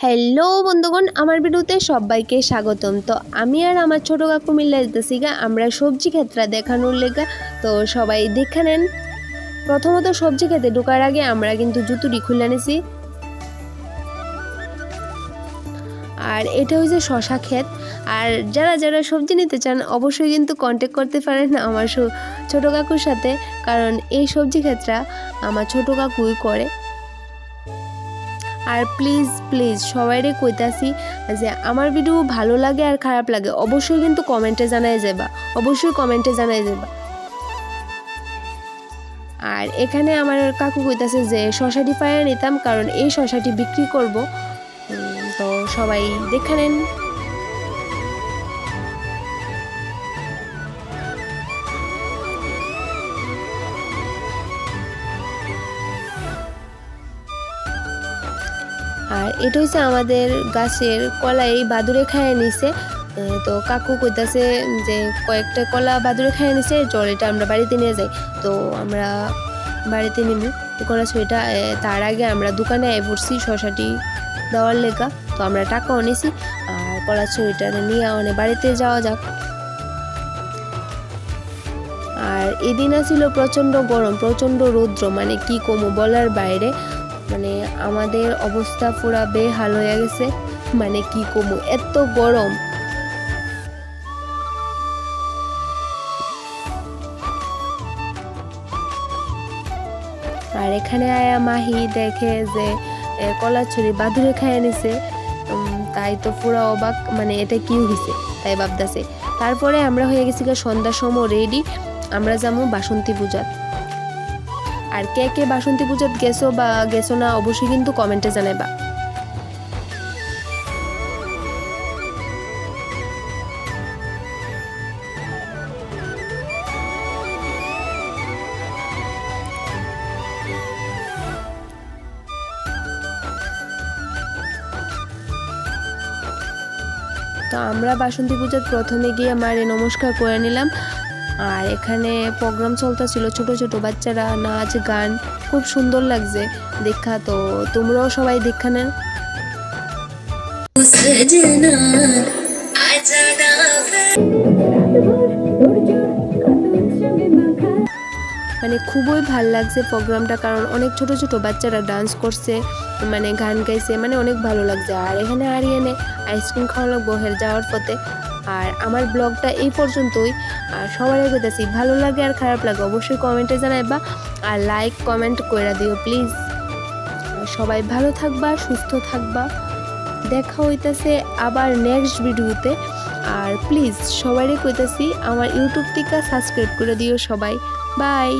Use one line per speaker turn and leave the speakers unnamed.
Hello বন্ধুগণ, আমার ভিডিওতে সবাইকে স্বাগতম। তো আমি আর আমার ছোট কাকু মিলে যেতেছি গা আমরা সবজি ক্ষেত্রে দেখানোর লেগা। তো সবাই দেখে নেন। প্রথমত সবজি খেতে ঢোকার আগে আমরা কিন্তু জুতুরি খুলে নিছি। আর এটা হচ্ছে শশা ক্ষেত। আর যারা যারা সবজি নিতে চান অবশ্যই কিন্তু কন্ট্যাক্ট করতে পারেন আমার ছোট কাকুর সাথে, কারণ এই সবজি ক্ষেতটা আমার ছোট কাকুই করে। আর প্লিজ প্লিজ সবাইরে কইতাছি যে আমার ভিডিও ভালো লাগে আর খারাপ লাগে অবশ্যই কিন্তু কমেন্টে জানাই যাবা, অবশ্যই কমেন্টে জানাই যাবা। আর এখানে আমার কাকু কইতাছে যে শশাটি পায়ে নিতাম, কারণ এই শশাটি বিক্রি করব। তো সবাই দেখে নেন। আর এটা হচ্ছে আমাদের গাছের কলা, এই বাদুড়ে খাইয়ে নিছে। তো কাকু কইতাছে যে কয়েকটা কলা বাদুড়ে খাইয়ে নিছে, চল এটা আমরা বাড়িতে নিয়ে যাই। তো আমরা বাড়িতে নিব কলা ছুঁইটা। তার আগে আমরা দোকানে আই পড়ছি শশাটি দেওয়ার লেগা। তো আমরা টাকাও নিছি আর কলা ছুঁইটা নিয়ে অনেক বাড়িতে যাওয়া যাক। আর এদিন ছিল প্রচণ্ড গরম, প্রচণ্ড রৌদ্র, মানে কি কমু বলার বাইরে। মানে আমাদের অবস্থা পুরা বেহাল হয়ে গেছে, মানে কি কমু এত গরম। আর এখানে আয়া মাহি দেখে যে কলাছড়ি বাদুড়ে খাইয়ে নিছে। তাই তো পুরা অবাক, মানে এটা কি হয়েছে তাই ভাবতেছে। তারপরে আমরা হয়ে গেছি সন্ধ্যার সময় রেডি, আমরা যাবো বাসন্তী পূজাত। আর কে কে বাসন্তী পূজাত গেছো বা গেছো না অবশ্যই কিন্তু কমেন্টে জানাইবা। তো আমরা বাসন্তী পূজার প্রথমে গিয়ে মারে নমস্কার করে নিলাম। আর এখানে প্রোগ্রাম চলতেছিল, ছোট ছোট বাচ্চারা নাচ গান, খুব সুন্দর লাগছে দেখা। তো তোমরাও সবাই দেখা নেন। মানে খুবই ভাল লাগছে প্রোগ্রামটা, কারণ অনেক ছোট ছোট বাচ্চারা ডান্স করছে, মানে গান গাইছে, মানে অনেক ভালো লাগছে। আর এখানে আরিয়ানে আইসক্রিম খাওয়া লাগবো হের যাওয়ার পথে। আর আমার ব্লগটা এই পর্যন্তই। আর সবার আগে দেখছি ভালো লাগে আর খারাপ লাগে অবশ্যই কমেন্টে জানাইবা, আর লাইক কমেন্ট করে দিও প্লিজ। সবাই ভালো থাকবা, সুস্থ থাকবা। দেখা হইতাছে আবার নেক্সট ভিডিওতে। আর প্লিজ সবাইরে কইতাছি আমার ইউটিউব থেকে সাবস্ক্রাইব করে দিও সবাই। বাই।